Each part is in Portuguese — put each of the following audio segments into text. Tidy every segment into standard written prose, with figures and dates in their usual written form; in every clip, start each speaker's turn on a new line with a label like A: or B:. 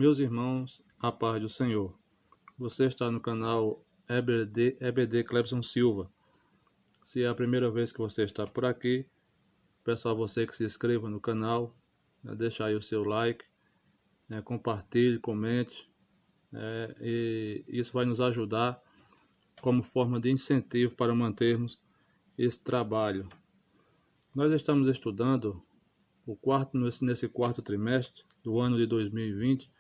A: Meus irmãos, a paz do Senhor. Você está no canal EBD Clebson Silva. Se é a primeira vez que você está por aqui, peço a você que se inscreva no canal, deixe aí o seu like, compartilhe, comente, e isso vai nos ajudar como forma de incentivo para mantermos esse trabalho. Nós estamos estudando nesse quarto trimestre do ano de 2020,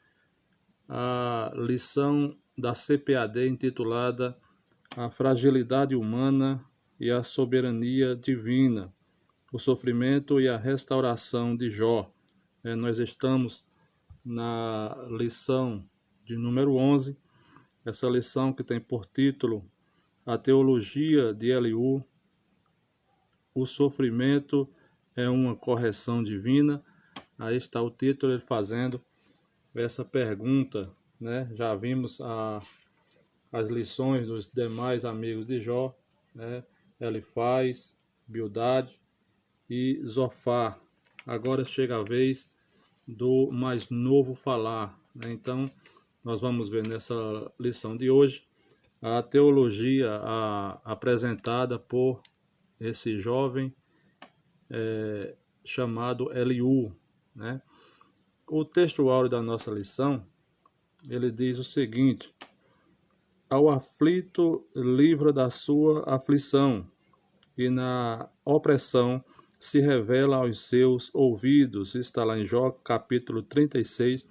A: a lição da CPAD intitulada A Fragilidade Humana e a Soberania Divina, o Sofrimento e a Restauração de Jó. Nós estamos na lição de número 11, essa lição que tem por título A Teologia de Eliú, o Sofrimento é uma Correção Divina. Aí está o título, ele fazendo essa pergunta, Já vimos as lições dos demais amigos de Jó, Elifaz, Bildade e Zofar. Agora chega a vez do mais novo falar, Então, nós vamos ver nessa lição de hoje a teologia apresentada por esse jovem chamado Eliú, O texto áureo da nossa lição, ele diz o seguinte: ao aflito livra da sua aflição, e na opressão se revela aos seus ouvidos. Está lá em Jó, capítulo 36,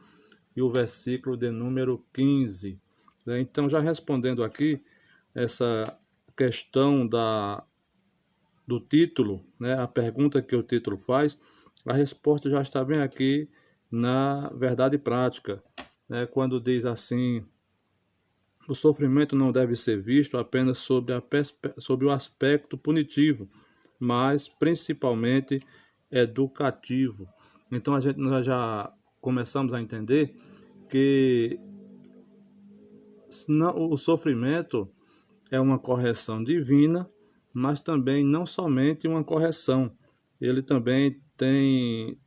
A: e o versículo de número 15. Então, já respondendo aqui essa questão do título, a pergunta que o título faz, a resposta já está bem aqui na verdade prática, quando diz assim: o sofrimento não deve ser visto apenas sob o aspecto punitivo, mas principalmente educativo. Então nós já começamos a entender que o sofrimento é uma correção divina, mas também não somente uma correção, ele também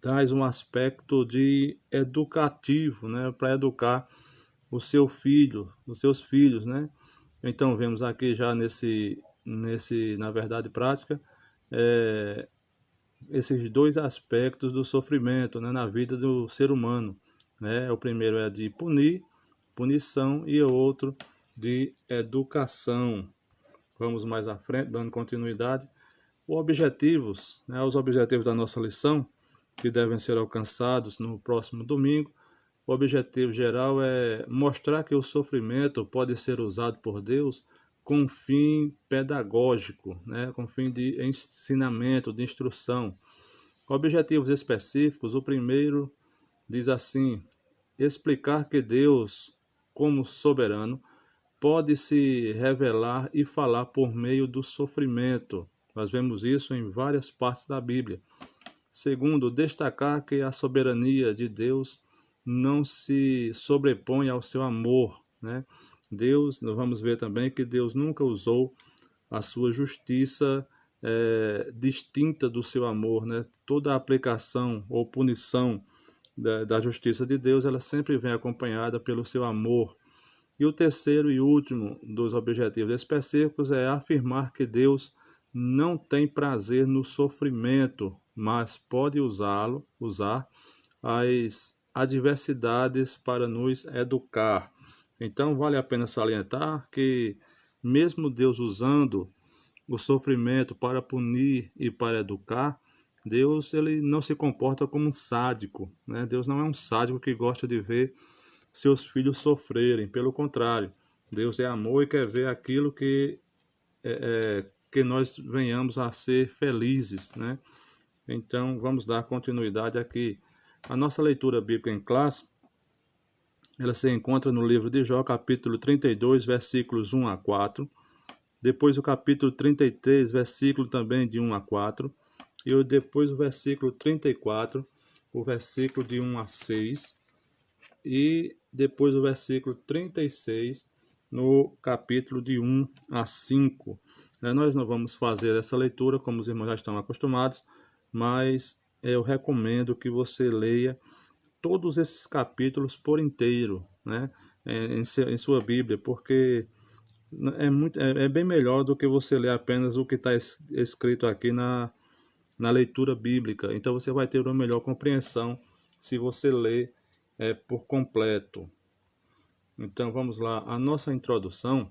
A: traz um aspecto de educativo, para educar os seus filhos, Então vemos aqui já na verdade prática, esses dois aspectos do sofrimento, na vida do ser humano, O primeiro é de punição, e o outro de educação. Vamos mais à frente, dando continuidade. Os objetivos da nossa lição, que devem ser alcançados no próximo domingo. O objetivo geral é mostrar que o sofrimento pode ser usado por Deus com fim pedagógico, com fim de ensinamento, de instrução. Objetivos específicos: o primeiro diz assim: explicar que Deus, como soberano, pode se revelar e falar por meio do sofrimento. Nós vemos isso em várias partes da Bíblia. Segundo, destacar que a soberania de Deus não se sobrepõe ao seu amor, Deus, nós vamos ver também que Deus nunca usou a sua justiça distinta do seu amor, Toda a aplicação ou punição da justiça de Deus, ela sempre vem acompanhada pelo seu amor. E o terceiro e último dos objetivos específicos é afirmar que Deus não tem prazer no sofrimento, mas pode usar as adversidades para nos educar. Então, vale a pena salientar que, mesmo Deus usando o sofrimento para punir e para educar, Deus ele não se comporta como um sádico, Deus não é um sádico que gosta de ver seus filhos sofrerem. Pelo contrário, Deus é amor e quer ver aquilo que nós venhamos a ser felizes, Então, vamos dar continuidade aqui. A nossa leitura bíblica em classe, ela se encontra no livro de Jó, capítulo 32, versículos 1 a 4. Depois o capítulo 33, versículo também de 1 a 4. E depois o versículo 34, o versículo de 1 a 6. E depois o versículo 36, no capítulo de 1 a 5. Nós não vamos fazer essa leitura, como os irmãos já estão acostumados, mas eu recomendo que você leia todos esses capítulos por inteiro, né? Em sua Bíblia, porque é bem melhor do que você ler apenas o que está escrito aqui na leitura bíblica. Então você vai ter uma melhor compreensão se você ler por completo. Então vamos lá, a nossa introdução,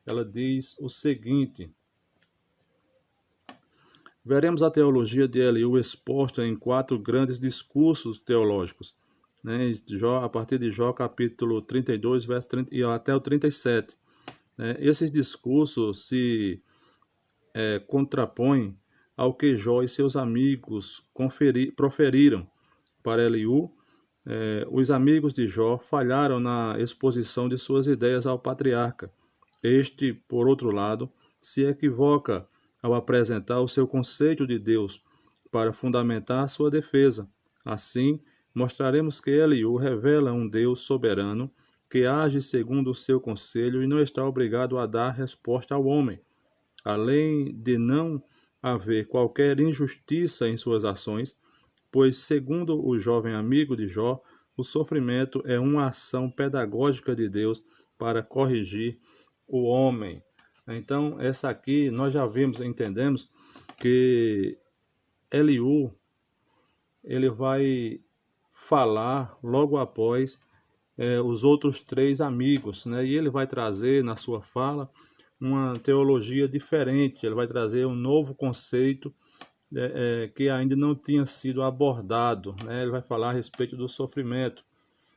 A: ela diz o seguinte: veremos a teologia de Eliú exposta em 4 grandes discursos teológicos, né, a partir de Jó capítulo 32, verso 30, e até o 37. Esses discursos se contrapõem ao que Jó e seus amigos proferiram para Eliú. Os amigos de Jó falharam na exposição de suas ideias ao patriarca. Este, por outro lado, se equivoca ao apresentar o seu conceito de Deus para fundamentar sua defesa. Assim, mostraremos que Eliú revela um Deus soberano que age segundo o seu conselho e não está obrigado a dar resposta ao homem. Além de não haver qualquer injustiça em suas ações, pois, segundo o jovem amigo de Jó, o sofrimento é uma ação pedagógica de Deus para corrigir o homem. Então, essa aqui nós já vimos, entendemos que Eliú, ele vai falar logo após os outros 3 amigos, né? E ele vai trazer na sua fala uma teologia diferente, ele vai trazer um novo conceito que ainda não tinha sido abordado, né? Ele vai falar a respeito do sofrimento.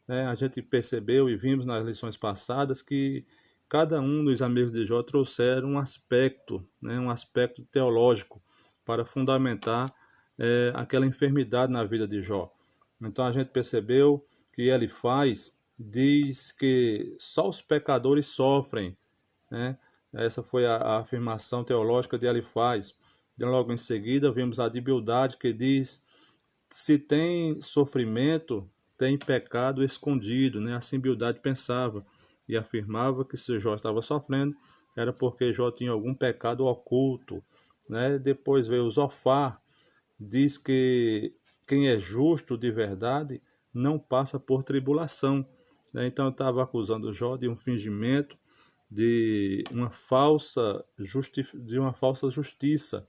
A: A gente percebeu e vimos nas lições passadas que cada um dos amigos de Jó trouxeram um aspecto, né? Um aspecto teológico para fundamentar aquela enfermidade na vida de Jó. Então a gente percebeu que Elifaz diz que só os pecadores sofrem, né? Essa foi a afirmação teológica de Elifaz. Logo em seguida, vimos a de Bildade, que diz: se tem sofrimento, tem pecado escondido, né? Assim Bildade pensava e afirmava que se Jó estava sofrendo, era porque Jó tinha algum pecado oculto, né? Depois veio Zofar, diz que quem é justo de verdade não passa por tribulação, né? Então eu estava acusando Jó de um fingimento, de uma falsa justiça,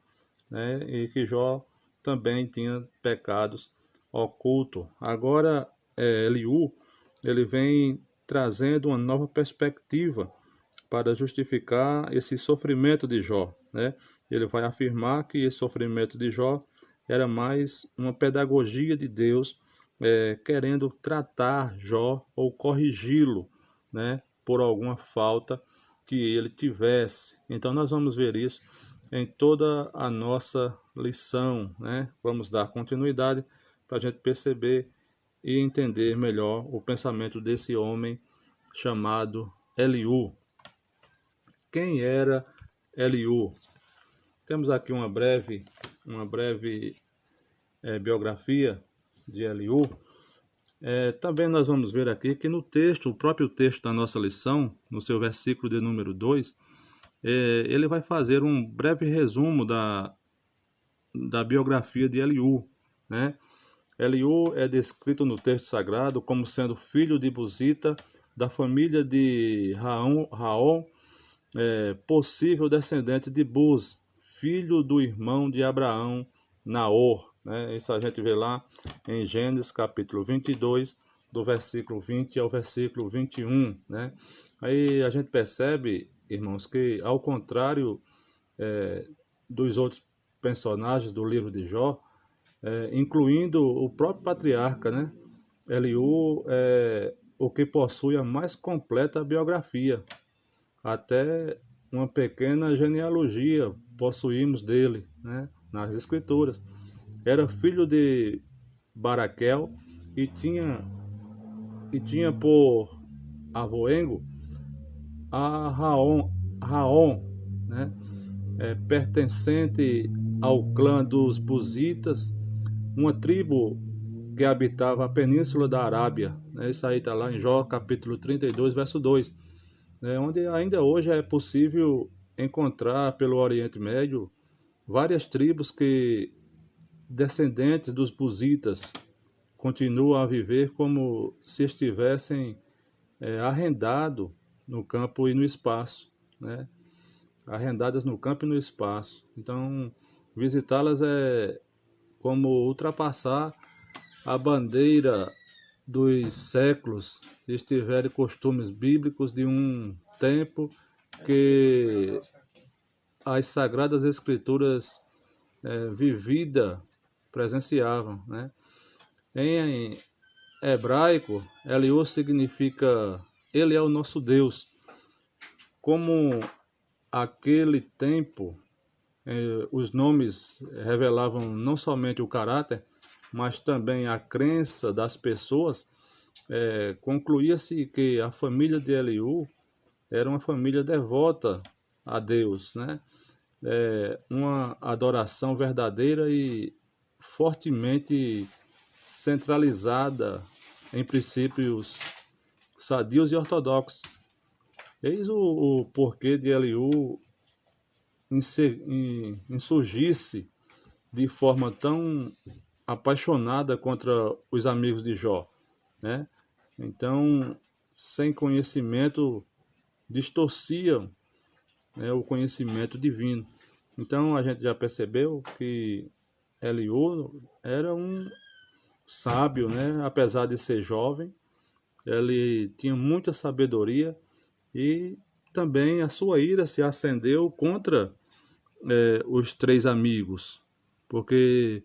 A: né? E que Jó também tinha pecados ocultos. Agora, Eliú, ele vem trazendo uma nova perspectiva para justificar esse sofrimento de Jó, né? Ele vai afirmar que esse sofrimento de Jó era mais uma pedagogia de Deus, querendo tratar Jó ou corrigi-lo, né, por alguma falta que ele tivesse. Então nós vamos ver isso em toda a nossa lição, né? Vamos dar continuidade para a gente perceber e entender melhor o pensamento desse homem chamado Eliú. Quem era Eliú? Temos aqui uma breve biografia de Eliú. Também nós vamos ver aqui que no texto, o próprio texto da nossa lição, no seu versículo de número 2, ele vai fazer um breve resumo da biografia de Eliú, né? Eliú é descrito no texto sagrado como sendo filho de Buzita, da família de Raon, possível descendente de Buz, filho do irmão de Abraão, Naor, né? Isso a gente vê lá em Gênesis capítulo 22, do versículo 20 ao versículo 21, né? Aí a gente percebe, irmãos, que ao contrário dos outros personagens do livro de Jó, incluindo o próprio patriarca, né? Eliú é o que possui a mais completa biografia, até uma pequena genealogia possuímos dele, né, nas escrituras. Era filho de Baraquel e tinha por avoengo a Raon, né, pertencente ao clã dos Buzitas, uma tribo que habitava a península da Arábia, né? Isso aí está lá em Jó capítulo 32, verso 2, né? Onde ainda hoje é possível encontrar pelo Oriente Médio várias tribos descendentes dos Buzitas, continuam a viver como se estivessem arrendado no campo e no espaço, né? Arrendadas no campo e no espaço. Então, visitá-las é como ultrapassar a bandeira dos séculos, se estiverem costumes bíblicos de um tempo que as Sagradas Escrituras vivida presenciavam, né? Em hebraico, Eliú significa Ele é o nosso Deus. Como aquele tempo, os nomes revelavam não somente o caráter, mas também a crença das pessoas, concluía-se que a família de Eliú era uma família devota a Deus, né? Uma adoração verdadeira e fortemente centralizada em princípios sadios e ortodoxos. Eis o porquê de Eliú insurgir-se de forma tão apaixonada contra os amigos de Jó, né? Então, sem conhecimento, distorciam, né, o conhecimento divino. Então, a gente já percebeu que Eliú era um sábio, né? Apesar de ser jovem, ele tinha muita sabedoria e também a sua ira se acendeu contra os três amigos, porque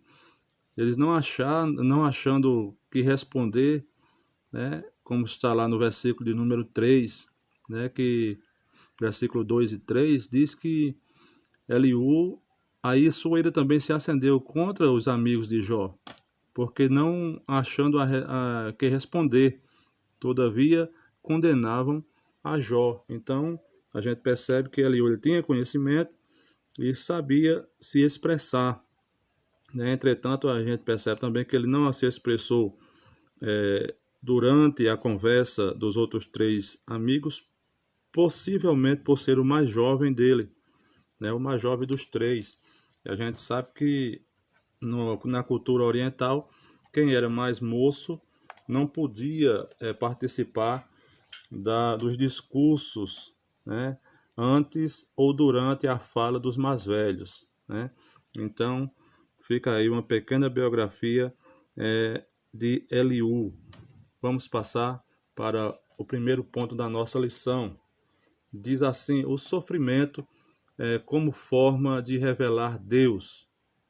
A: eles não achando que responder, né, como está lá no versículo de número 3, né, que versículo 2 e 3 diz que Eliú, aí sua ira também se acendeu contra os amigos de Jó, porque não achando que responder, todavia condenavam a Jó. Então, a gente percebe que Eliú ele tinha conhecimento e sabia se expressar, né? Entretanto, a gente percebe também que ele não se expressou durante a conversa dos outros três amigos, possivelmente por ser o mais jovem dele, né? O mais jovem dos três. E a gente sabe que na cultura oriental, quem era mais moço não podia participar dos discursos, né, antes ou durante a fala dos mais velhos, né? Então, fica aí uma pequena biografia de Eliú. Vamos passar para o primeiro ponto da nossa lição. Diz assim: o sofrimento como forma de revelar Deus.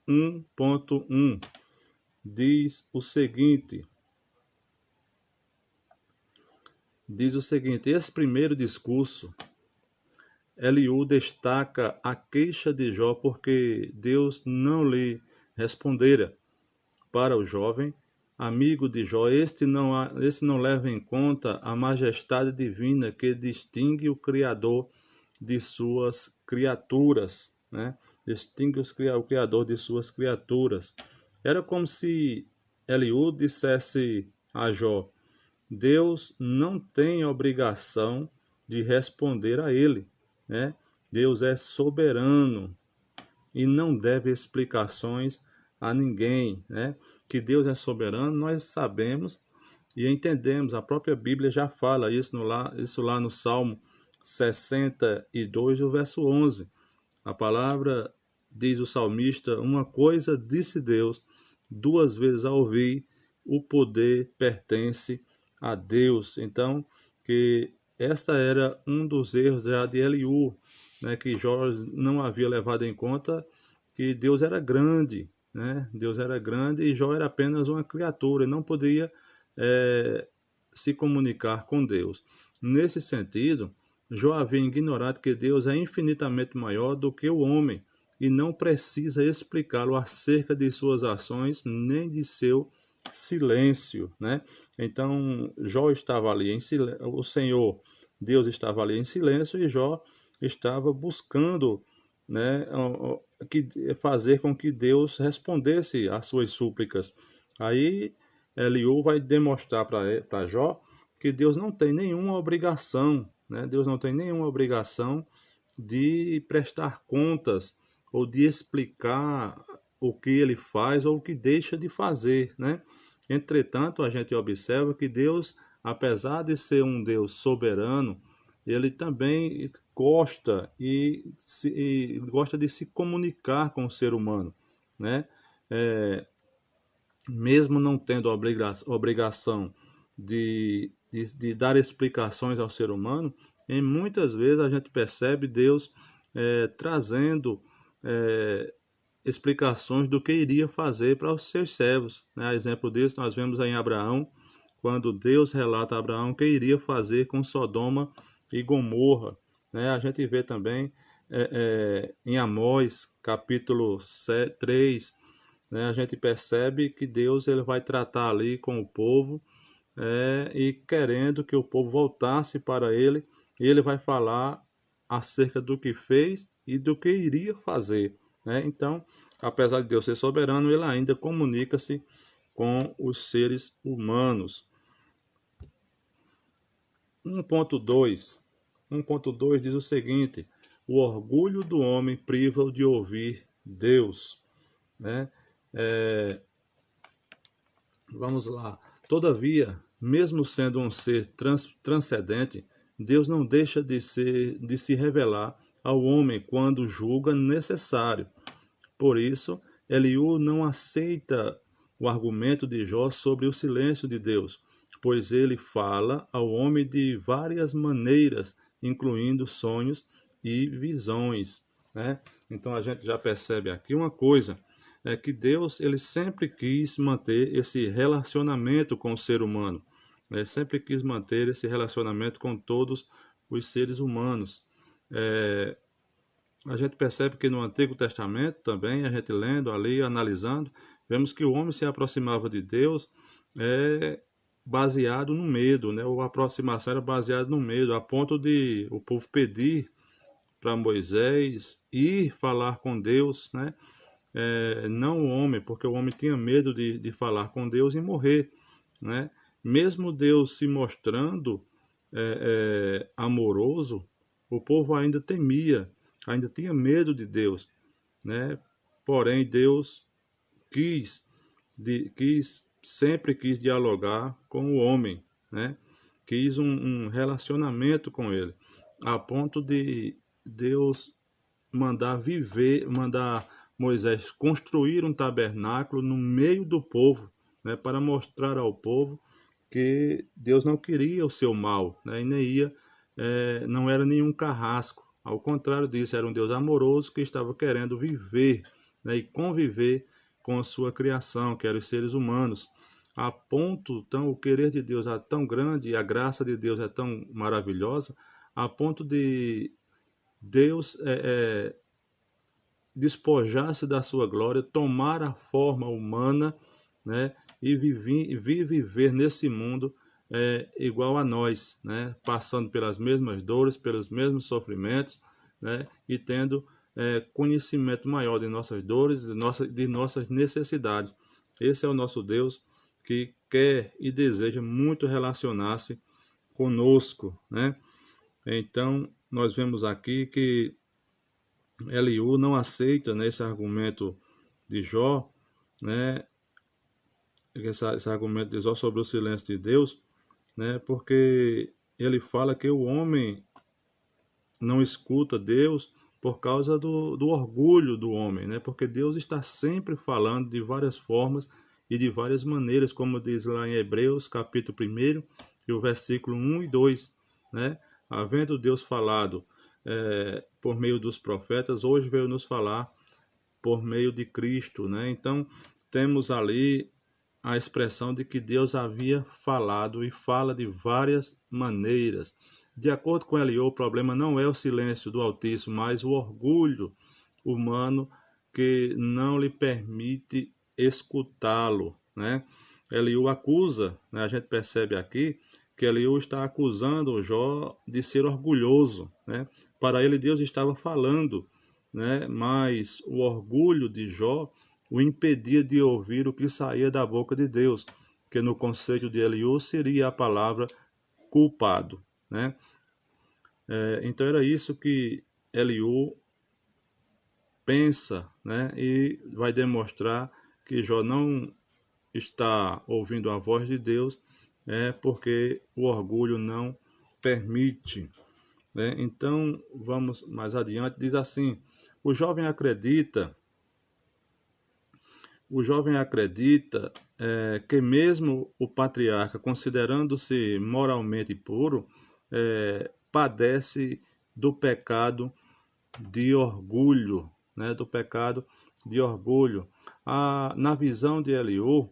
A: 1.1 diz o seguinte: esse primeiro discurso, Eliú destaca a queixa de Jó porque Deus não lhe respondera. Para o jovem, amigo de Jó, este não leva em conta a majestade divina que distingue o Criador de suas criaturas, né? Distingue o Criador de suas criaturas. Era como se Eliú dissesse a Jó: Deus não tem obrigação de responder a ele, né? Deus é soberano e não deve explicações a ninguém, né? Que Deus é soberano, nós sabemos e entendemos. A própria Bíblia já fala isso lá no Salmo 62, o verso 11. A palavra diz o salmista: uma coisa disse Deus, duas vezes a ouvir, o poder pertence a Deus. Então, que esta era um dos erros já de Eliú, né, que Jó não havia levado em conta que Deus era grande, né? Deus era grande e Jó era apenas uma criatura, não podia se comunicar com Deus. Nesse sentido, Jó havia ignorado que Deus é infinitamente maior do que o homem e não precisa explicá-lo acerca de suas ações nem de seu silêncio, né? Então, Jó estava ali em silêncio, o Senhor, Deus estava ali em silêncio e Jó estava buscando, né, fazer com que Deus respondesse às suas súplicas. Aí Eliú vai demonstrar para Jó que Deus não tem nenhuma obrigação, né? Deus não tem nenhuma obrigação de prestar contas ou de explicar o que ele faz ou o que deixa de fazer, né? Entretanto, a gente observa que Deus, apesar de ser um Deus soberano, ele também gosta e gosta de se comunicar com o ser humano, né? É, mesmo não tendo a obrigação de dar explicações ao ser humano, em muitas vezes a gente percebe Deus trazendo é, explicações do que iria fazer para os seus servos. Né? A exemplo disso, nós vemos em Abraão, quando Deus relata a Abraão que iria fazer com Sodoma e Gomorra. Né? A gente vê também em Amós, capítulo 3, né, a gente percebe que Deus ele vai tratar ali com o povo e querendo que o povo voltasse para ele, e ele vai falar acerca do que fez e do que iria fazer. Né? Então, apesar de Deus ser soberano, ele ainda comunica-se com os seres humanos. 1.2 1.2 diz o seguinte: o orgulho do homem priva-o de ouvir Deus. Né? Vamos lá. Todavia, mesmo sendo um ser transcendente, Deus não deixa de se revelar ao homem quando julga necessário. Por isso, Eliú não aceita o argumento de Jó sobre o silêncio de Deus, pois ele fala ao homem de várias maneiras, incluindo sonhos e visões. Né? Então a gente já percebe aqui uma coisa, é que Deus ele sempre quis manter esse relacionamento com o ser humano, né? Sempre quis manter esse relacionamento com todos os seres humanos. É, a gente percebe que no Antigo Testamento também, a gente lendo ali, analisando, vemos que o homem se aproximava de Deus baseado no medo, né? Ou a aproximação era baseada no medo, a ponto de o povo pedir para Moisés ir falar com Deus, né? Não o homem, porque o homem tinha medo de falar com Deus e morrer, né? Mesmo Deus se mostrando amoroso, o povo ainda temia, ainda tinha medo de Deus, né? Porém, Deus sempre quis dialogar com o homem, né? Quis um relacionamento com ele, a ponto de Deus mandar Moisés construir um tabernáculo no meio do povo, né, para mostrar ao povo que Deus não queria o seu mal, né, e nem não era nenhum carrasco. Ao contrário disso, era um Deus amoroso que estava querendo viver, né, e conviver com a sua criação, que eram os seres humanos. A ponto, então, o querer de Deus é tão grande e a graça de Deus é tão maravilhosa, a ponto de Deus despojar-se da sua glória, tomar a forma humana, né, e viver nesse mundo igual a nós, né, passando pelas mesmas dores, pelos mesmos sofrimentos, né, e tendo conhecimento maior de nossas dores, de nossas necessidades. Esse é o nosso Deus que quer e deseja muito relacionar-se conosco, né? Então, nós vemos aqui que Eliú não aceita, né, esse argumento de Jó, né, esse argumento de Jó sobre o silêncio de Deus, né, porque ele fala que o homem não escuta Deus por causa do orgulho do homem, né, porque Deus está sempre falando de várias formas e de várias maneiras, como diz lá em Hebreus, capítulo 1, e o versículo 1 e 2, né, havendo Deus falado por meio dos profetas, hoje veio nos falar por meio de Cristo, né? Então, temos ali a expressão de que Deus havia falado e fala de várias maneiras. De acordo com Eliú, o problema não é o silêncio do Altíssimo, mas o orgulho humano que não lhe permite escutá-lo, né? Eliú acusa, né? A gente percebe aqui que Eliú está acusando o Jó de ser orgulhoso, né? Para ele Deus estava falando, né? Mas o orgulho de Jó o impedia de ouvir o que saía da boca de Deus, que no conceito de Eliú seria a palavra culpado, né? Então era isso que Eliú pensa, né? E vai demonstrar que Jó está ouvindo a voz de Deus, é porque o orgulho não permite, né? Então, vamos mais adiante, diz assim: o jovem acredita, que mesmo o patriarca, considerando-se moralmente puro, padece do pecado de orgulho, né? Do pecado de orgulho. Na visão de Eliú,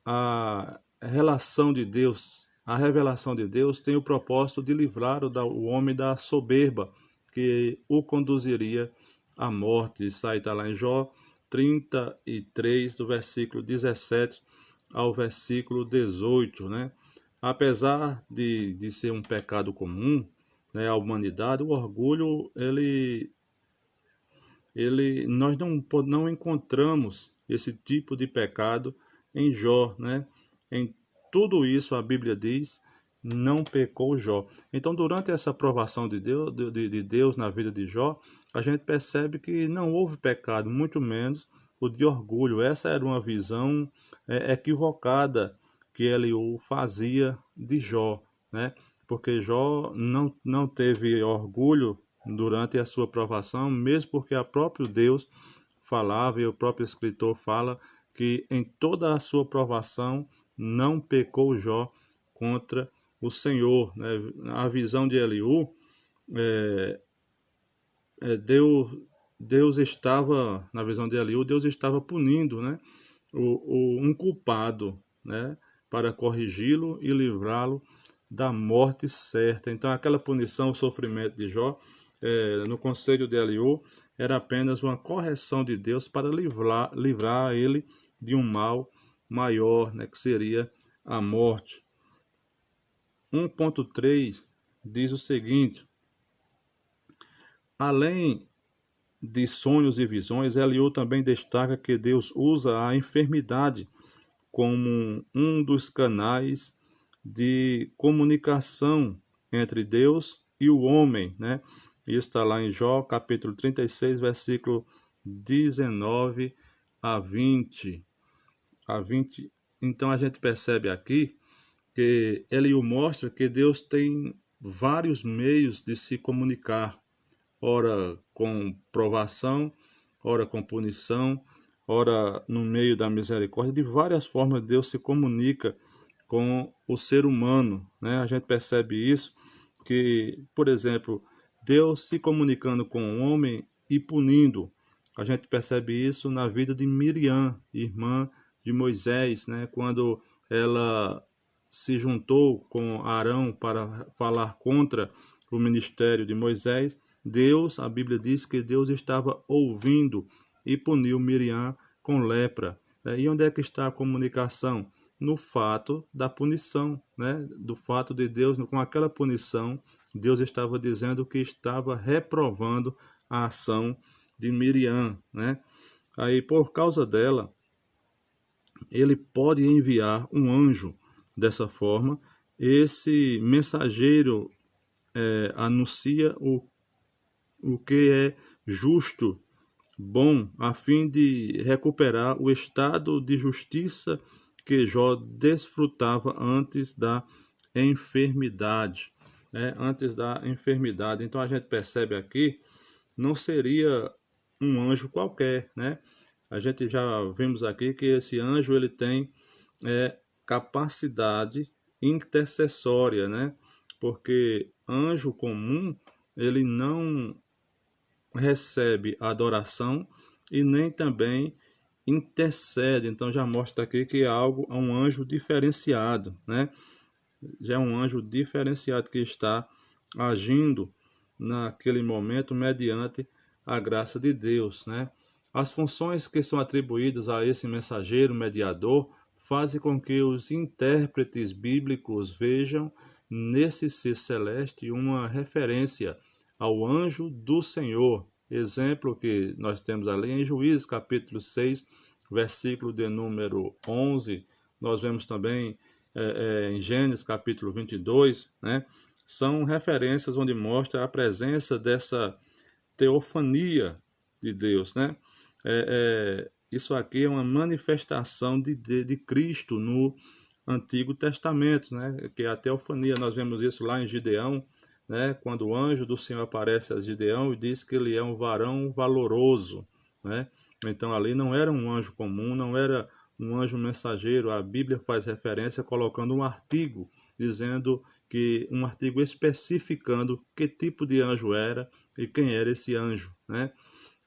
A: a relação de Deus, a revelação de Deus tem o propósito de livrar o homem da soberba que o conduziria à morte. Isso aí está lá em Jó 33, do versículo 17 ao versículo 18, né? Apesar de ser um pecado comum, né, à humanidade, o orgulho, nós não encontramos esse tipo de pecado em Jó, né? Em tudo isso a Bíblia diz, não pecou Jó. Então, durante essa provação de Deus na vida de Jó, a gente percebe que não houve pecado, muito menos o de orgulho. Essa era uma visão equivocada que Eliú fazia de Jó, né? Porque Jó não teve orgulho durante a sua provação, mesmo porque o próprio Deus falava e o próprio escritor fala que em toda a sua provação não pecou Jó contra o Senhor, né? A visão de Eliú, é, Deus estava, na visão de Eliú, Deus estava punindo, né, um culpado, né, para corrigi-lo e livrá-lo da morte certa. Então, aquela punição, o sofrimento de Jó, no conselho de Eliú, era apenas uma correção de Deus para livrar ele de um mal maior, né, que seria a morte. 1.3 diz o seguinte: além de sonhos e visões, Eliú também destaca que Deus usa a enfermidade como um dos canais de comunicação entre Deus e o homem, né? Isso está lá em Jó, capítulo 36, versículo 19 a 20. Então a gente percebe aqui que Eliú mostra que Deus tem vários meios de se comunicar, ora com provação, ora com punição, ora no meio da misericórdia. De várias formas Deus se comunica com o ser humano, né? A gente percebe isso, que, por exemplo, Deus se comunicando com o homem e punindo. A gente percebe isso na vida de Miriam, irmã de Moisés, né? Quando ela se juntou com Arão para falar contra o ministério de Moisés, Deus, a Bíblia diz que Deus estava ouvindo e puniu Miriam com lepra. E onde é que está a comunicação? No fato da punição, né? Do fato de Deus, com aquela punição, Deus estava dizendo que estava reprovando a ação de Miriam, né? Aí, por causa dela, ele pode enviar um anjo dessa forma. Esse mensageiro anuncia o que é justo, bom, a fim de recuperar o estado de justiça que Jó desfrutava antes da enfermidade, né? Antes da enfermidade. Então a gente percebe aqui, não seria um anjo qualquer, né? A gente já vimos aqui que esse anjo ele tem capacidade intercessória, né? Porque anjo comum ele não recebe adoração e nem também intercede. Então já mostra aqui que é um anjo diferenciado, né? Já é um anjo diferenciado que está agindo naquele momento mediante a graça de Deus, né? As funções que são atribuídas a esse mensageiro mediador fazem com que os intérpretes bíblicos vejam nesse ser celeste uma referência ao anjo do Senhor. Exemplo que nós temos ali em Juízes capítulo 6, versículo de número 11. Nós vemos também em Gênesis capítulo 22, né? São referências onde mostra a presença dessa teofania de Deus, né? Isso aqui é uma manifestação de Cristo no Antigo Testamento, né? Que é a teofania. Nós vemos isso lá em Gideão, né? Quando o anjo do Senhor aparece a Gideão e diz que ele é um varão valoroso, né? Então ali não era um anjo comum, não era um anjo mensageiro. A Bíblia faz referência colocando um artigo, dizendo que um artigo especificando que tipo de anjo era e quem era esse anjo, né?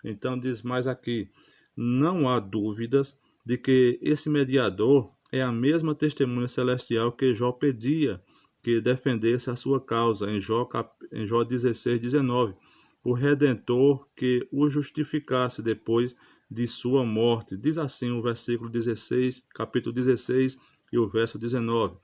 A: Então diz mais aqui: não há dúvidas de que esse mediador é a mesma testemunha celestial que Jó pedia que defendesse a sua causa, em Jó 16, 19. O Redentor que o justificasse depois de sua morte. Diz assim o versículo 16, capítulo 16 e o verso 19.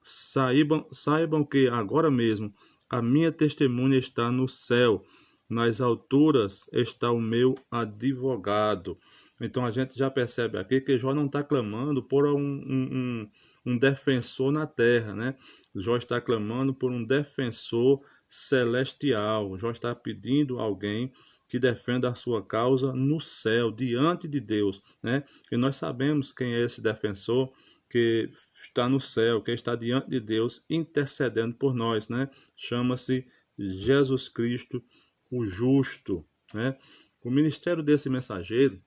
A: Saibam que agora mesmo a minha testemunha está no céu, nas alturas está o meu advogado. Então a gente já percebe aqui que Jó não está clamando por um defensor na terra, né? Jó está clamando por um defensor celestial. Jó está pedindo a alguém que defenda a sua causa no céu, diante de Deus, né? E nós sabemos quem é esse defensor que está no céu, que está diante de Deus, intercedendo por nós, né? Chama-se Jesus Cristo, o justo, né? O ministério desse mensageiro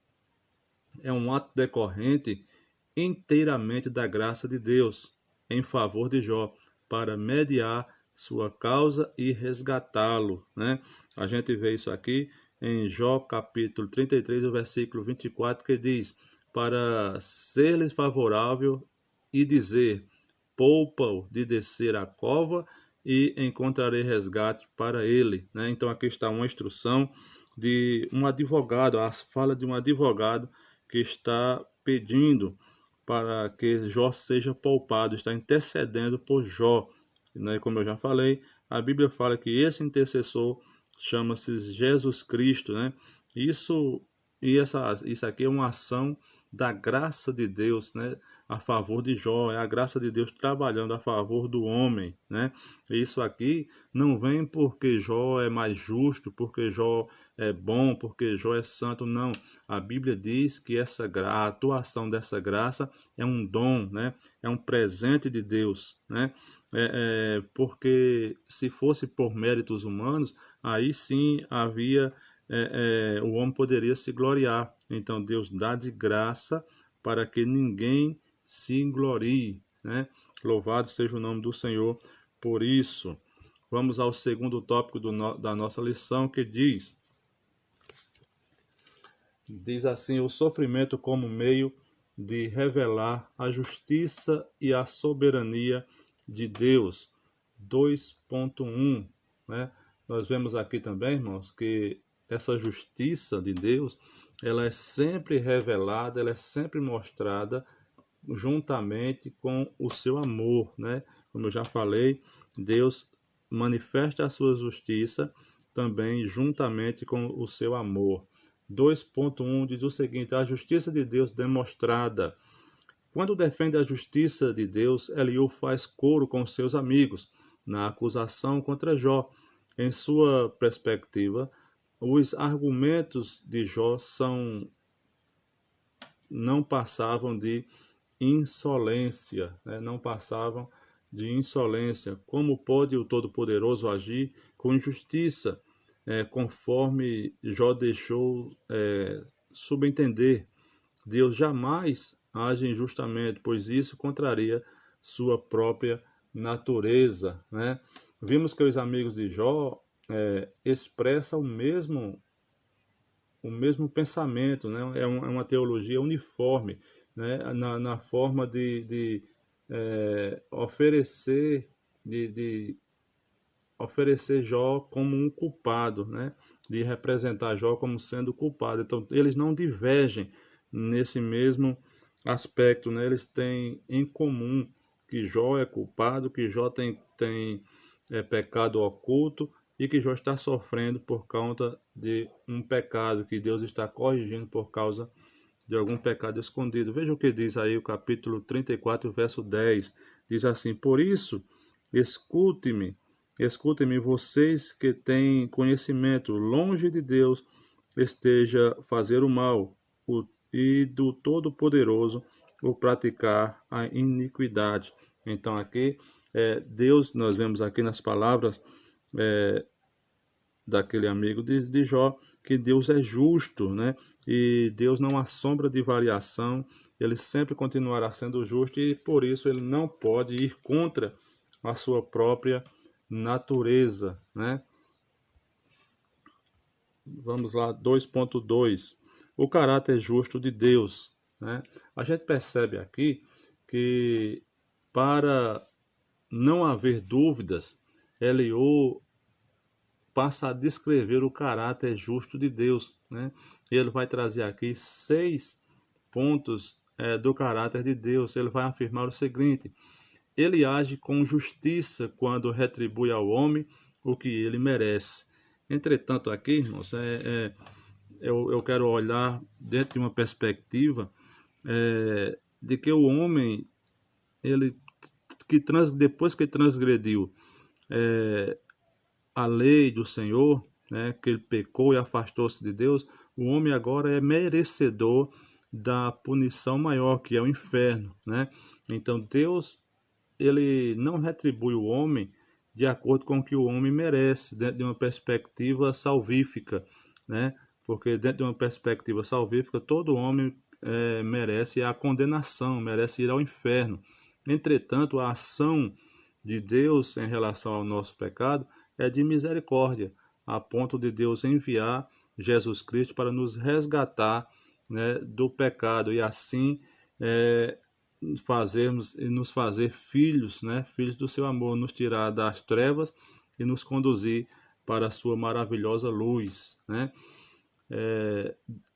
A: é um ato decorrente inteiramente da graça de Deus em favor de Jó, para mediar sua causa e resgatá-lo, né? A gente vê isso aqui em Jó capítulo 33, o versículo 24, que diz: para ser-lhes favorável e dizer, poupa-o de descer à cova e encontrarei resgate para ele, né? Então aqui está uma instrução de um advogado, a fala de um advogado que está pedindo para que Jó seja poupado, está intercedendo por Jó, né? Como eu já falei, a Bíblia fala que esse intercessor chama-se Jesus Cristo, né? Isso isso aqui é uma ação da graça de Deus, né, a favor de Jó, é a graça de Deus trabalhando a favor do homem, né? Isso aqui não vem porque Jó é mais justo, porque Jó é bom, porque Jó é santo, não. A Bíblia diz que a atuação dessa graça é um dom, né? É um presente de Deus, né? Porque se fosse por méritos humanos, aí sim o homem poderia se gloriar. Então Deus dá de graça para que ninguém se glorie, né? Louvado seja o nome do Senhor por isso. Vamos ao segundo tópico da nossa lição, que diz assim: o sofrimento como meio de revelar a justiça e a soberania de Deus. 2.1, né? Nós vemos aqui também, irmãos, que essa justiça de Deus, ela é sempre revelada, ela é sempre mostrada juntamente com o seu amor, né? Como eu já falei, Deus manifesta a sua justiça também juntamente com o seu amor. 2.1 diz o seguinte: a justiça de Deus demonstrada. Quando defende a justiça de Deus, Eliú faz coro com seus amigos na acusação contra Jó. Em sua perspectiva, os argumentos de Jó não passavam de insolência, né? Não passavam de insolência. Como pode o Todo-Poderoso agir com injustiça, conforme Jó deixou subentender? Deus jamais age injustamente, pois isso contraria sua própria natureza, né? Vimos que os amigos de Jó expressam o mesmo pensamento, né? É uma teologia uniforme, né? Na forma de oferecer, de oferecer Jó como um culpado, né? De representar Jó como sendo culpado. Então, eles não divergem nesse mesmo aspecto, né? Eles têm em comum que Jó é culpado, que Jó tem pecado oculto e que Jó está sofrendo por conta de um pecado que Deus está corrigindo por causa de algum pecado escondido. Veja o que diz aí o capítulo 34, verso 10. Diz assim: por isso, escutem-me vocês que têm conhecimento, longe de Deus esteja fazer o mal. O e do Todo-Poderoso o praticar a iniquidade. Então aqui, Deus, nós vemos aqui nas palavras daquele amigo de Jó, que Deus é justo, né? E Deus não há sombra de variação, ele sempre continuará sendo justo e por isso ele não pode ir contra a sua própria natureza, né? Vamos lá, 2.2. O caráter justo de Deus, né? A gente percebe aqui que para não haver dúvidas, Eliú passa a descrever o caráter justo de Deus, né? Ele vai trazer aqui 6 pontos do caráter de Deus. Ele vai afirmar o seguinte: ele age com justiça quando retribui ao homem o que ele merece. Entretanto, aqui, irmãos, eu quero olhar dentro de uma perspectiva de que o homem, ele depois que transgrediu a lei do Senhor, né, que ele pecou e afastou-se de Deus, o homem agora é merecedor da punição maior, que é o inferno, né? Então Deus, ele não retribui o homem de acordo com o que o homem merece, dentro de uma perspectiva salvífica, né? Porque dentro de uma perspectiva salvífica, todo homem merece a condenação, merece ir ao inferno. Entretanto, a ação de Deus em relação ao nosso pecado é de misericórdia, a ponto de Deus enviar Jesus Cristo para nos resgatar, né, do pecado e assim fazermos e nos fazer filhos, né, filhos do seu amor, nos tirar das trevas e nos conduzir para a sua maravilhosa luz, né?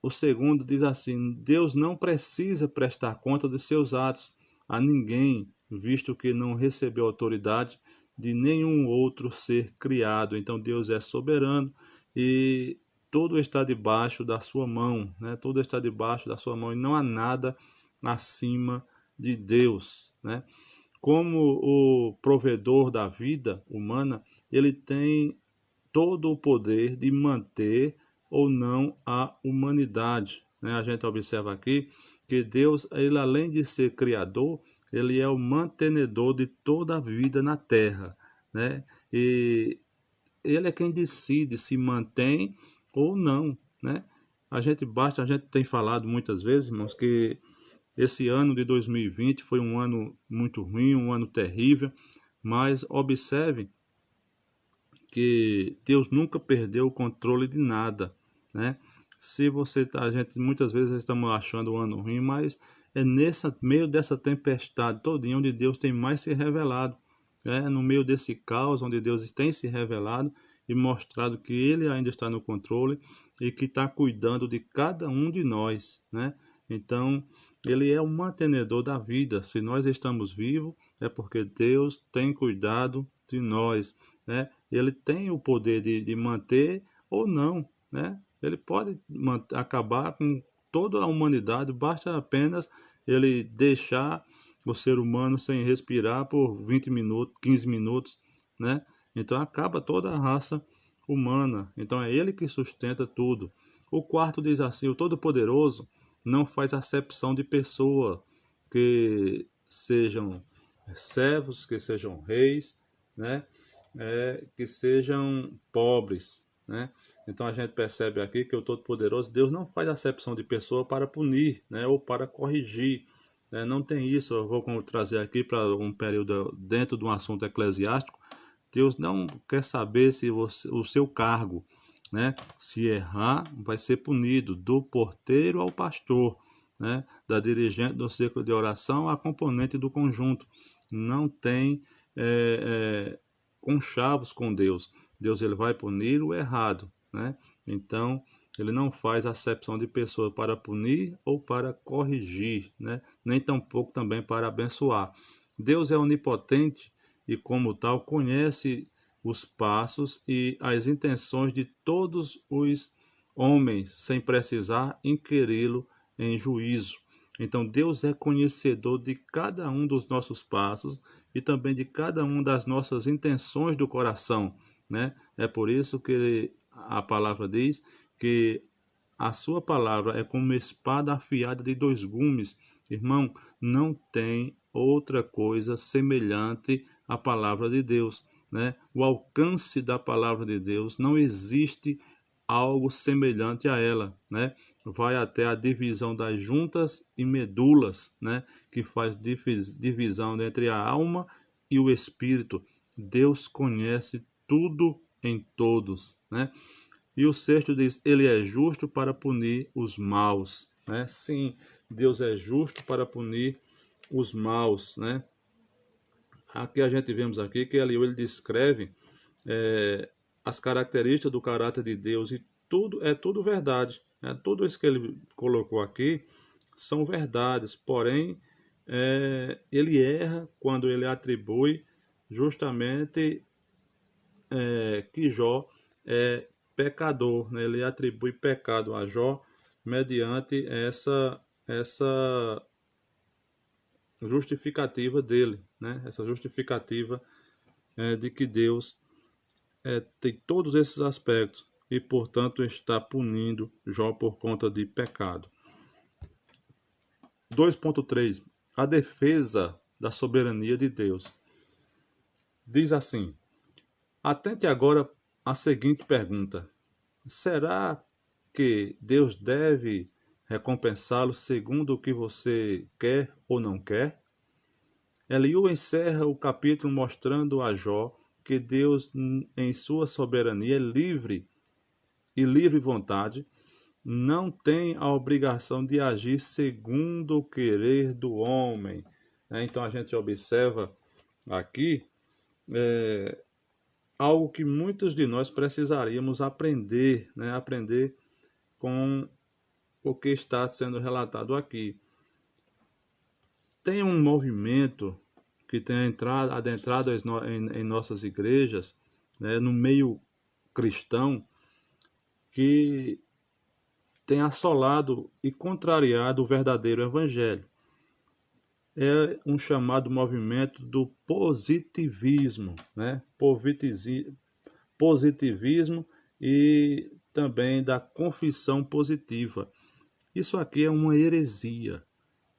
A: O segundo diz assim: Deus não precisa prestar conta de seus atos a ninguém, visto que não recebeu autoridade de nenhum outro ser criado. Então Deus é soberano e tudo está debaixo da sua mão, né? Tudo está debaixo da sua mão e não há nada acima de Deus, né? Como o provedor da vida humana, ele tem todo o poder de manter ou não a humanidade, né? A gente observa aqui que Deus, ele além de ser criador, ele é o mantenedor de toda a vida na terra, né? E ele é quem decide se mantém ou não, né? A gente tem falado muitas vezes, irmãos, que esse ano de 2020 foi um ano muito ruim, um ano terrível, mas observe que Deus nunca perdeu o controle de nada, né? Se você, a gente muitas vezes estamos achando o ano ruim, mas é nesse meio dessa tempestade todinha onde Deus tem mais se revelado, né? No meio desse caos onde Deus tem se revelado e mostrado que Ele ainda está no controle e que está cuidando de cada um de nós, né? Então, Ele é o mantenedor da vida. Se nós estamos vivos, é porque Deus tem cuidado de nós, né? Ele tem o poder de manter ou não, né? Ele pode acabar com toda a humanidade, basta apenas ele deixar o ser humano sem respirar por 20 minutos, 15 minutos, né? Então acaba toda a raça humana. Então é ele que sustenta tudo. O quarto diz assim: o Todo-Poderoso não faz acepção de pessoa, que sejam servos, que sejam reis, né? Que sejam pobres, né? Então a gente percebe aqui que o Todo-Poderoso, Deus não faz acepção de pessoa para punir, né? Ou para corrigir, né? Não tem isso. Eu vou trazer aqui para um período dentro de um assunto eclesiástico. Deus não quer saber se você, o seu cargo, né? Se errar, vai ser punido, do porteiro ao pastor, né? Da dirigente do círculo de oração à componente do conjunto. Não tem conchavos com Deus. Deus, ele vai punir o errado, né? Então ele não faz acepção de pessoa para punir ou para corrigir, né? Nem tampouco também para abençoar. Deus é onipotente e, como tal, conhece os passos e as intenções de todos os homens, sem precisar inquiri-lo em juízo. Então Deus é conhecedor de cada um dos nossos passos e também de cada uma das nossas intenções do coração, né? É por isso que a palavra diz que a sua palavra é como uma espada afiada de dois gumes. Irmão, não tem outra coisa semelhante à palavra de Deus, né? O alcance da palavra de Deus, não existe algo semelhante a ela, né? Vai até a divisão das juntas e medulas, né? Que faz divisão entre a alma e o espírito. Deus conhece tudo em todos, né? E o sexto diz, ele é justo para punir os maus, né? Sim, Deus é justo para punir os maus, né? Aqui a gente vemos aqui que ele descreve as características do caráter de Deus e tudo verdade, né? Tudo isso que ele colocou aqui são verdades, porém ele erra quando ele atribui justamente que Jó é pecador, né? Ele atribui pecado a Jó mediante essa justificativa dele, né? Essa justificativa de que Deus tem todos esses aspectos e, portanto, está punindo Jó por conta de pecado. 2.3. A defesa da soberania de Deus. Diz assim: atente agora à seguinte pergunta: será que Deus deve recompensá-lo segundo o que você quer ou não quer? Eliú encerra o capítulo mostrando a Jó que Deus, em sua soberania livre e livre vontade, não tem a obrigação de agir segundo o querer do homem. Então a gente observa aqui algo que muitos de nós precisaríamos aprender, né? Aprender com o que está sendo relatado aqui. Tem um movimento que tem adentrado em nossas igrejas, né, no meio cristão, que tem assolado e contrariado o verdadeiro evangelho. É um chamado movimento do positivismo, né? Positivismo e também da confissão positiva. Isso aqui é uma heresia,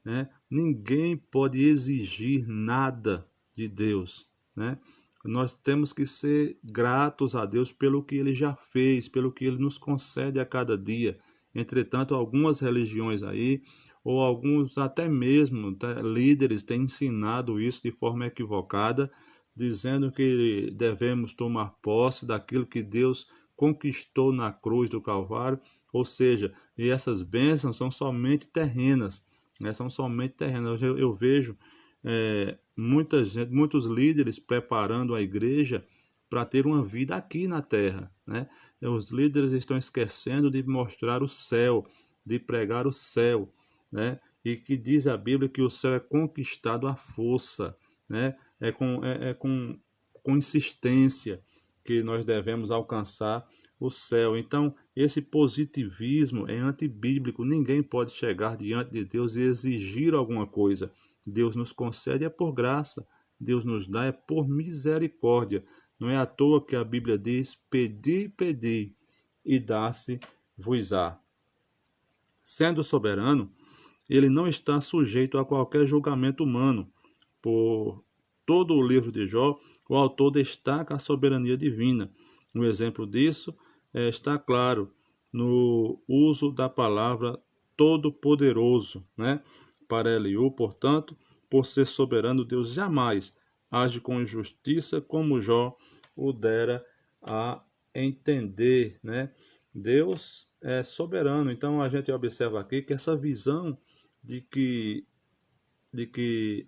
A: né? Ninguém pode exigir nada de Deus, né? Nós temos que ser gratos a Deus pelo que Ele já fez, pelo que Ele nos concede a cada dia. Entretanto, algumas religiões aí, ou alguns até mesmo líderes têm ensinado isso de forma equivocada, dizendo que devemos tomar posse daquilo que Deus conquistou na cruz do Calvário, ou seja, e essas bênçãos são somente terrenas, né? São somente terrenas. Eu vejo muitos líderes preparando a igreja para ter uma vida aqui na terra, né? Os líderes estão esquecendo de mostrar o céu, de pregar o céu, né? E que diz a Bíblia que o céu é conquistado à força, né? Com insistência que nós devemos alcançar o céu. Então, esse positivismo é antibíblico. Ninguém pode chegar diante de Deus e exigir alguma coisa. Deus nos concede é por graça, Deus nos dá é por misericórdia. Não é à toa que a Bíblia diz: pedi, pedi, e dá-se-vos-á. Sendo soberano, ele não está sujeito a qualquer julgamento humano. Por todo o livro de Jó, o autor destaca a soberania divina. Um exemplo disso está claro no uso da palavra todo-poderoso, né? Para Eliú, portanto, por ser soberano, Deus jamais age com injustiça, como Jó o dera a entender, né? Deus é soberano. Então a gente observa aqui que essa visão de que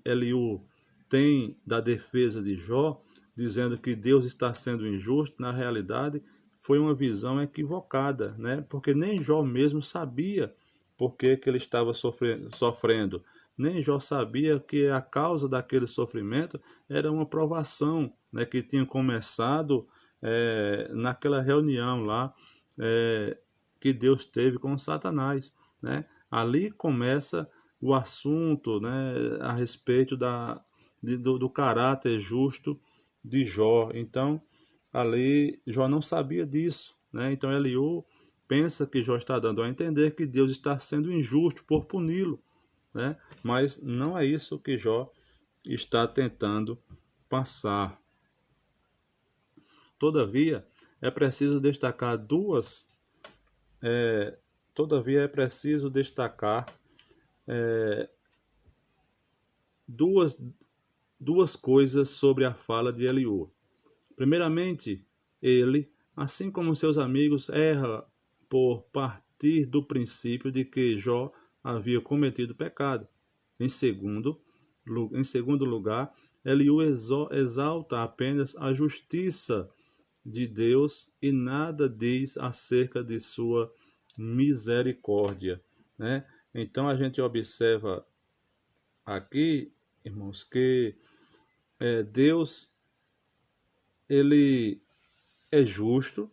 A: Eliú tem da defesa de Jó, dizendo que Deus está sendo injusto, na realidade foi uma visão equivocada, né? Porque nem Jó mesmo sabia por que ele estava sofrendo. Nem Jó sabia que a causa daquele sofrimento era uma provação, né, que tinha começado naquela reunião lá que Deus teve com Satanás, né? Ali começa o assunto, né, a respeito do caráter justo de Jó. Então, ali Jó não sabia disso, né? Então Eliú pensa que Jó está dando a entender que Deus está sendo injusto por puni-lo, né? Mas não é isso que Jó está tentando passar. Todavia, é preciso destacar todavia é preciso destacar duas, duas coisas sobre a fala de Eliú. Primeiramente, ele, assim como seus amigos, erra por partir do princípio de que Jó havia cometido pecado. Em segundo lugar, Eliú exalta apenas a justiça de Deus e nada diz acerca de sua misericórdia, né? Então a gente observa aqui, irmãos, que Deus, ele é justo,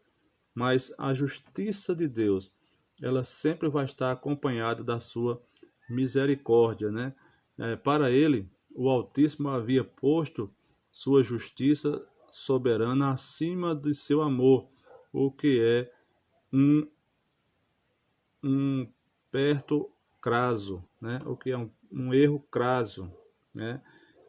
A: mas a justiça de Deus, ela sempre vai estar acompanhada da sua misericórdia, né? Para ele, o Altíssimo havia posto sua justiça soberana acima de seu amor, o que é um perto craso, né? O que é um erro craso, né?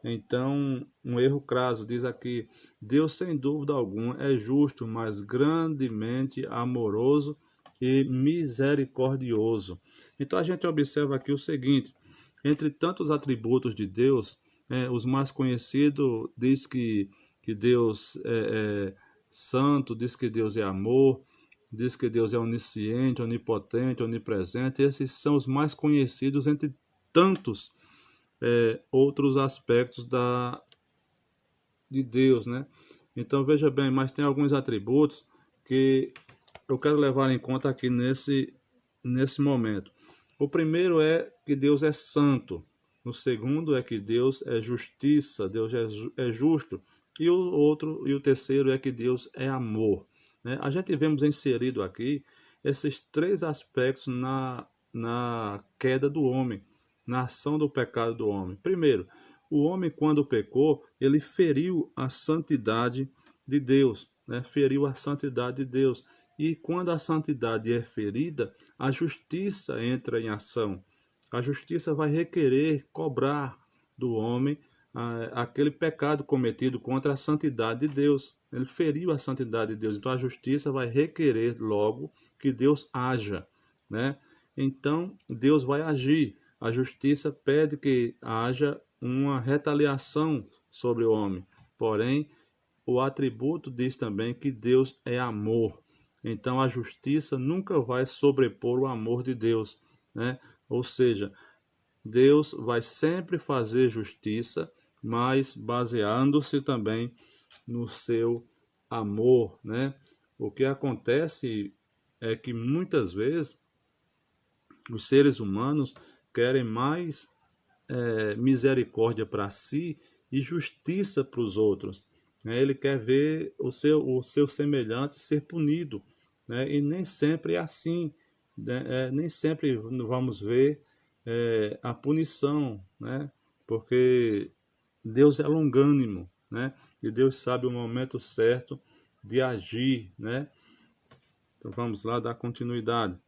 A: Então, um erro craso, diz aqui, Deus sem dúvida alguma é justo, mas grandemente amoroso e misericordioso. Então a gente observa aqui o seguinte, entre tantos atributos de Deus, os mais conhecidos diz que Deus é santo, diz que Deus é amor, diz que Deus é onisciente, onipotente, onipresente. Esses são os mais conhecidos entre tantos outros aspectos de Deus, né? Então veja bem, mas tem alguns atributos que eu quero levar em conta aqui nesse momento. O primeiro é que Deus é santo. O segundo é que Deus é justiça, Deus é justo. E o terceiro é que Deus é amor, né? A gente vemos inserido aqui esses três aspectos na queda do homem, na ação do pecado do homem. Primeiro, o homem, quando pecou, ele feriu a santidade de Deus, né? Feriu a santidade de Deus. E quando a santidade é ferida, a justiça entra em ação. A justiça vai requerer cobrar do homem aquele pecado cometido contra a santidade de Deus. Ele feriu a santidade de Deus. Então a justiça vai requerer logo que Deus haja, né? Então Deus vai agir. A justiça pede que haja uma retaliação sobre o homem. Porém, o atributo diz também que Deus é amor. Então a justiça nunca vai sobrepor o amor de Deus, né? Ou seja, Deus vai sempre fazer justiça, mas baseando-se também no seu amor, né? O que acontece é que muitas vezes os seres humanos querem mais misericórdia para si e justiça para os outros, né? Ele quer ver o seu semelhante ser punido, né? E nem sempre é assim, né? Nem sempre vamos ver a punição, né? Porque Deus é longânimo, né? E Deus sabe o momento certo de agir, né? Então vamos lá dar continuidade.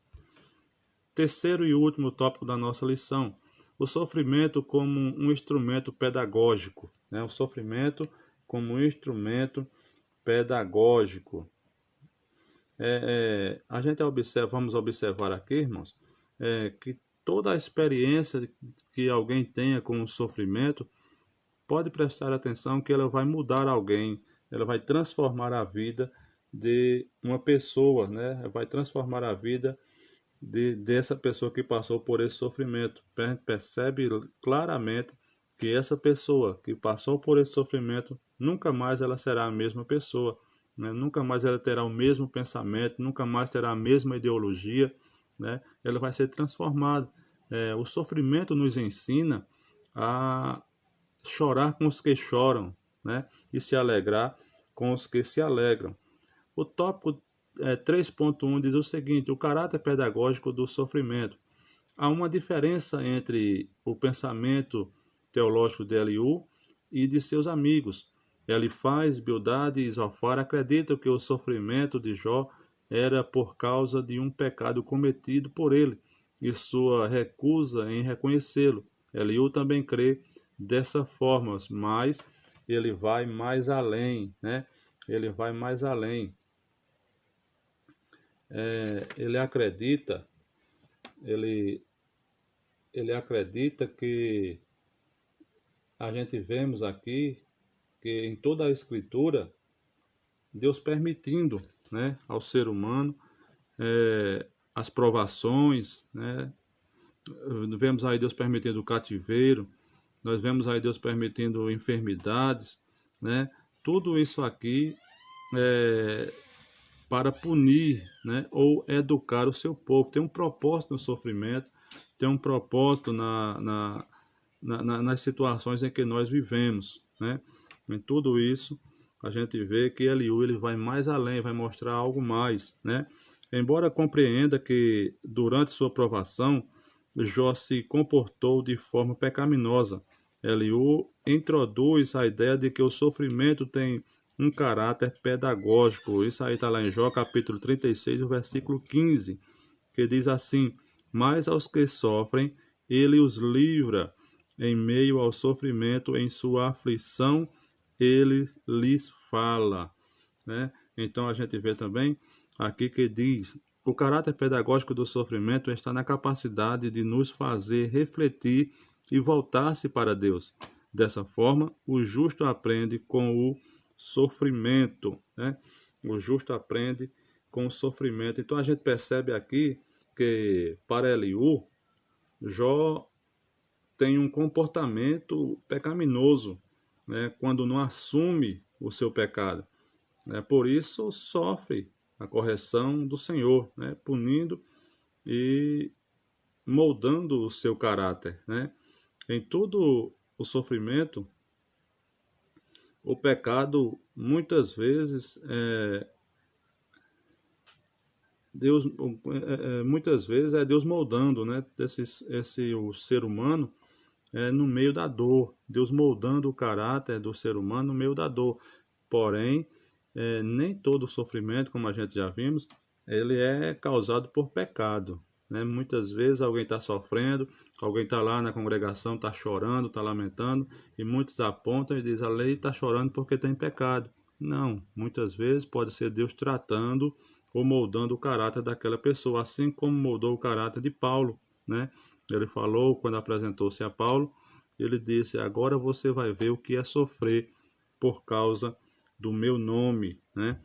A: Terceiro e último tópico da nossa lição: o sofrimento como um instrumento pedagógico, né? O sofrimento como um instrumento pedagógico. A gente vamos observar aqui, irmãos, que toda a experiência que alguém tenha com o sofrimento, pode prestar atenção que ela vai mudar alguém, ela vai transformar a vida de uma pessoa, né? Vai transformar a vida dessa pessoa que passou por esse sofrimento. A gente percebe claramente que essa pessoa que passou por esse sofrimento, nunca mais ela será a mesma pessoa, né? Nunca mais ela terá o mesmo pensamento, nunca mais terá a mesma ideologia, né? Ela vai ser transformada. O sofrimento nos ensina a chorar com os que choram, né? E se alegrar com os que se alegram. O tópico 3.1 diz o seguinte: o caráter pedagógico do sofrimento. Há uma diferença entre o pensamento teológico de Eliú e de seus amigos. Elifaz, Bildade e Zofar acreditam que o sofrimento de Jó era por causa de um pecado cometido por ele e sua recusa em reconhecê-lo. Eliú também crê dessa forma, mas ele vai mais além, né? Ele vai mais além. Ele acredita, ele, ele acredita que a gente vemos aqui que em toda a Escritura Deus permitindo, né, ao ser humano as provações, né? Vemos aí Deus permitindo o cativeiro, nós vemos aí Deus permitindo enfermidades, né? Tudo isso aqui é para punir, né, ou educar o seu povo. Tem um propósito no sofrimento, tem um propósito nas situações em que nós vivemos, né? Em tudo isso, a gente vê que Eliú ele vai mais além, vai mostrar algo mais, né? Embora compreenda que durante sua provação Jó se comportou de forma pecaminosa, Eliú introduz a ideia de que o sofrimento tem um caráter pedagógico. Isso aí está lá em Jó capítulo 36, o versículo 15, que diz assim: mas aos que sofrem, ele os livra em meio ao sofrimento, em sua aflição, ele lhes fala, né? Então a gente vê também aqui que diz: o caráter pedagógico do sofrimento está na capacidade de nos fazer refletir e voltar-se para Deus. Dessa forma, o justo aprende com o sofrimento, né? O justo aprende com o sofrimento. Então a gente percebe aqui que para Eliú, Jó tem um comportamento pecaminoso, né, quando não assume o seu pecado, né, por isso sofre a correção do Senhor, né, punindo e moldando o seu caráter, né. Em todo o sofrimento, o pecado muitas vezes muitas vezes é Deus moldando, né, o ser humano no meio da dor, Deus moldando o caráter do ser humano no meio da dor. Porém, nem todo sofrimento, como a gente já vimos, ele é causado por pecado, né? Muitas vezes alguém está sofrendo, alguém está lá na congregação, está chorando, está lamentando, e muitos apontam e dizem: a lei está chorando porque tem pecado. Não, muitas vezes pode ser Deus tratando ou moldando o caráter daquela pessoa, assim como moldou o caráter de Paulo, né? Ele falou, quando apresentou-se a Paulo, ele disse: agora você vai ver o que é sofrer por causa do meu nome, né?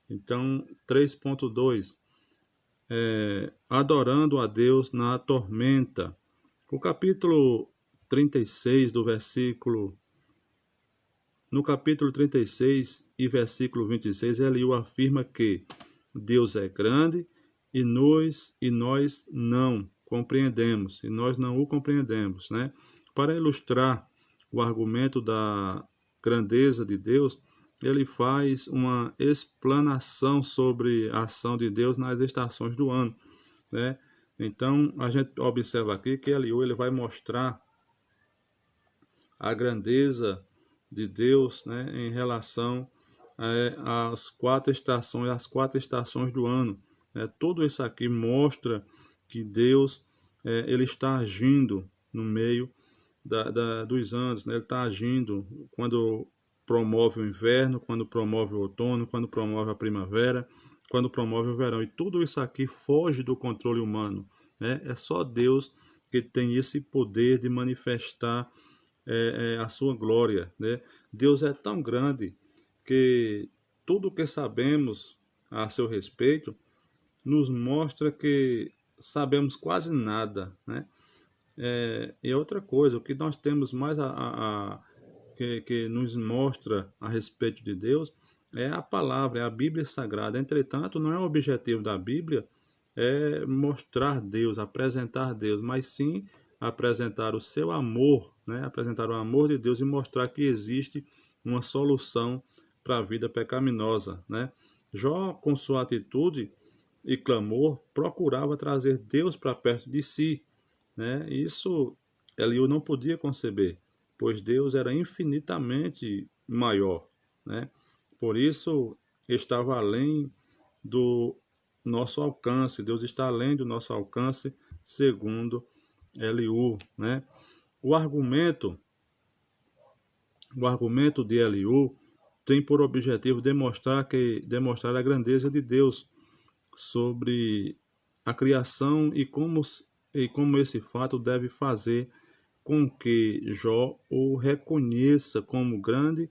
A: Então, 3.2, adorando a Deus na tormenta. O capítulo 36 do versículo No capítulo 36 e versículo 26, Eliú afirma que Deus é grande e nós não compreendemos, e nós não o compreendemos, né? Para ilustrar o argumento da grandeza de Deus, ele faz uma explanação sobre a ação de Deus nas estações do ano, né? Então, a gente observa aqui que Eliú ele vai mostrar a grandeza de Deus, né, em relação às quatro estações do ano. Tudo isso aqui mostra que Deus ele está agindo no meio dos anos, né? Ele está agindo quando promove o inverno, quando promove o outono, quando promove a primavera, quando promove o verão. E tudo isso aqui foge do controle humano, né? É só Deus que tem esse poder de manifestar a sua glória, né? Deus é tão grande que tudo o que sabemos a seu respeito nos mostra que sabemos quase nada, né? E outra coisa, o que nós temos mais que nos mostra a respeito de Deus é a palavra, é a Bíblia Sagrada. Entretanto, não é o objetivo da Bíblia mostrar Deus, apresentar Deus, mas sim apresentar o seu amor, né? Apresentar o amor de Deus e mostrar que existe uma solução para a vida pecaminosa, né? Jó, com sua atitude e clamor, procurava trazer Deus para perto de si, né? Isso Eliú não podia conceber, pois Deus era infinitamente maior, né? Por isso estava além do nosso alcance. Deus está além do nosso alcance, segundo Eliú, né? O argumento de Eliú tem por objetivo demonstrar a grandeza de Deus sobre a criação e como esse fato deve fazer com que Jó o reconheça como grande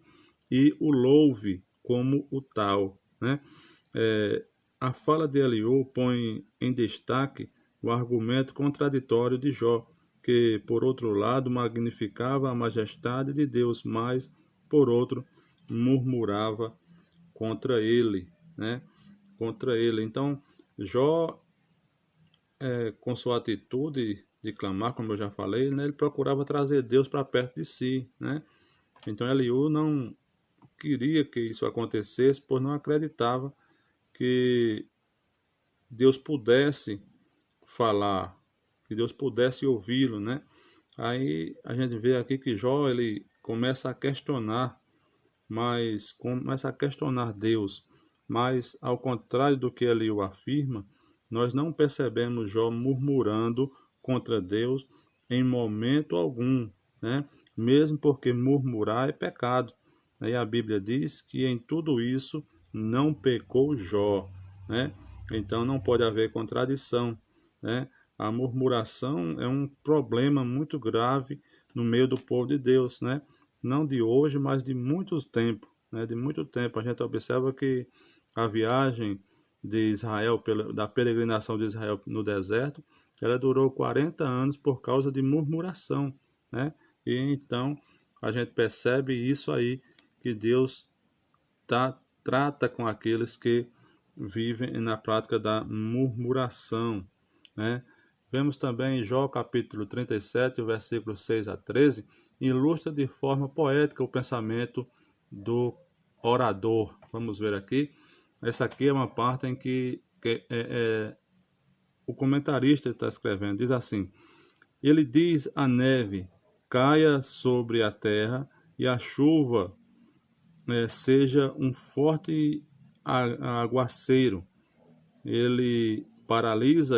A: e o louve como o tal, né? A fala de Eliú põe em destaque o argumento contraditório de Jó, que, por outro lado, magnificava a majestade de Deus, mas, por outro, murmurava contra ele, né? Contra ele. Então, Jó, com sua atitude de clamar, como eu já falei, né, ele procurava trazer Deus para perto de si, né? Então, Eliú não queria que isso acontecesse, pois não acreditava que Deus pudesse falar, que Deus pudesse ouvi-lo, né? Aí a gente vê aqui que Jó, ele começa a questionar, mas começa a questionar Deus, mas ao contrário do que ele o afirma, nós não percebemos Jó murmurando contra Deus em momento algum, né? Mesmo porque murmurar é pecado. E a Bíblia diz que em tudo isso não pecou Jó, né? Então não pode haver contradição, né? A murmuração é um problema muito grave no meio do povo de Deus, né? Não de hoje, mas de muito tempo, né? De muito tempo. A gente observa que a viagem de Israel, da peregrinação de Israel no deserto, ela durou 40 anos por causa de murmuração, né? E então a gente percebe isso aí, que Deus trata com aqueles que vivem na prática da murmuração, né? Vemos também em Jó capítulo 37, versículos 6 a 13, ilustra de forma poética o pensamento do orador. Vamos ver aqui. Essa aqui é uma parte em que o comentarista está escrevendo. Diz assim: ele diz à neve, caia sobre a terra, e a chuva seja um forte aguaceiro. Ele paralisa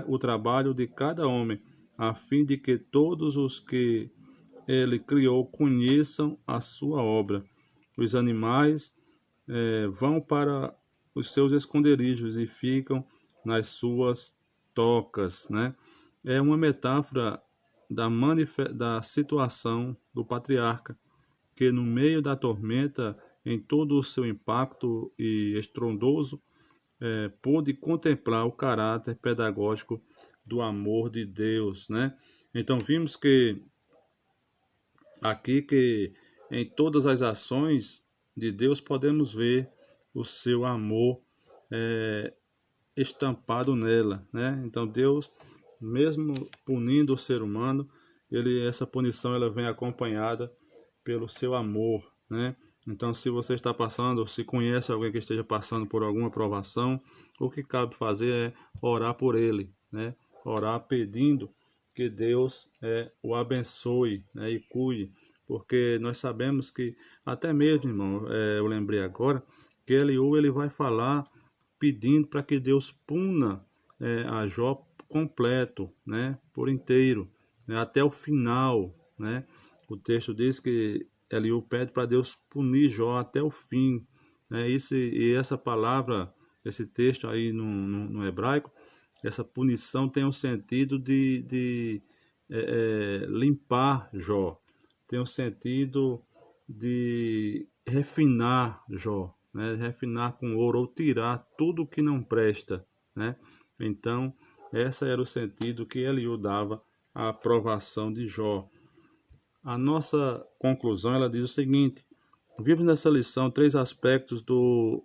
A: o trabalho de cada homem, a fim de que todos os que ele criou conheçam a sua obra. Os animais vão para os seus esconderijos e ficam nas suas tocas, né? É uma metáfora da situação do patriarca, que no meio da tormenta, em todo o seu impacto e estrondoso, pôde contemplar o caráter pedagógico do amor de Deus, né? Então vimos que aqui que em todas as ações de Deus podemos ver o seu amor estampado nela, né? Então Deus, mesmo punindo o ser humano, essa punição ela vem acompanhada pelo seu amor, né? Então, se você está passando, se conhece alguém que esteja passando por alguma provação, o que cabe fazer é orar por ele, né? Orar pedindo que Deus o abençoe, né? E cuide, porque nós sabemos que, até mesmo, irmão, eu lembrei agora, que ele vai falar pedindo para que Deus puna a Jó completo, né? Por inteiro, né? Até o final, né? O texto diz que Eliú pede para Deus punir Jó até o fim, né? E essa palavra, esse texto aí no hebraico, essa punição tem um sentido de limpar Jó, tem um sentido de refinar Jó, né? Refinar com ouro ou tirar tudo que não presta, né? Então, esse era o sentido que Eliú dava à aprovação de Jó. A nossa conclusão ela diz o seguinte: vimos nessa lição três aspectos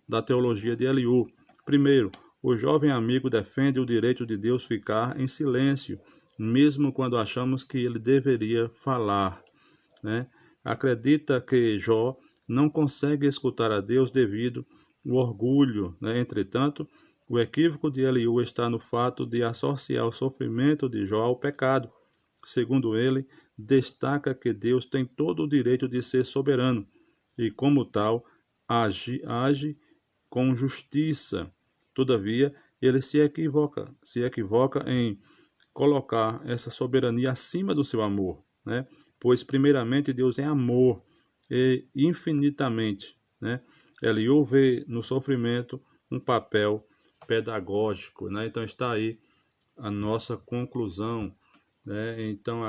A: da teologia de Eliú. Primeiro, o jovem amigo defende o direito de Deus ficar em silêncio, mesmo quando achamos que ele deveria falar, né? Acredita que Jó não consegue escutar a Deus devido ao orgulho, né? Entretanto, o equívoco de Eliú está no fato de associar o sofrimento de Jó ao pecado. Segundo ele, destaca que Deus tem todo o direito de ser soberano e, como tal, age com justiça. Todavia, ele se equivoca em colocar essa soberania acima do seu amor, né? Pois primeiramente Deus é amor e infinitamente, né? Ele vê no sofrimento um papel pedagógico, né? Então está aí a nossa conclusão, né? Então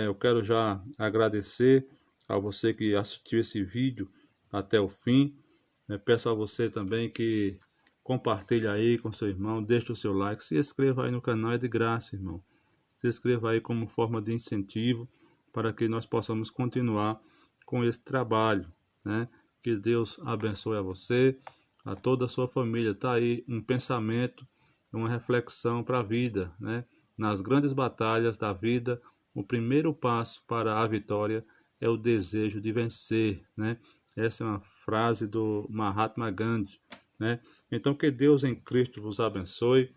A: eu quero já agradecer a você que assistiu esse vídeo até o fim, né? Peço a você também que compartilhe aí com seu irmão, deixe o seu like, se inscreva aí no canal, é de graça, irmão. Se inscreva aí como forma de incentivo para que nós possamos continuar com esse trabalho, né? Que Deus abençoe a você, a toda a sua família. Está aí um pensamento, uma reflexão para a vida, né? Nas grandes batalhas da vida, o primeiro passo para a vitória é o desejo de vencer, né? Essa é uma frase do Mahatma Gandhi, né? Então que Deus em Cristo vos abençoe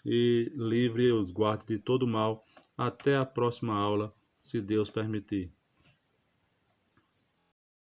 A: e livre e os guarde de todo mal. Até a próxima aula, se Deus permitir.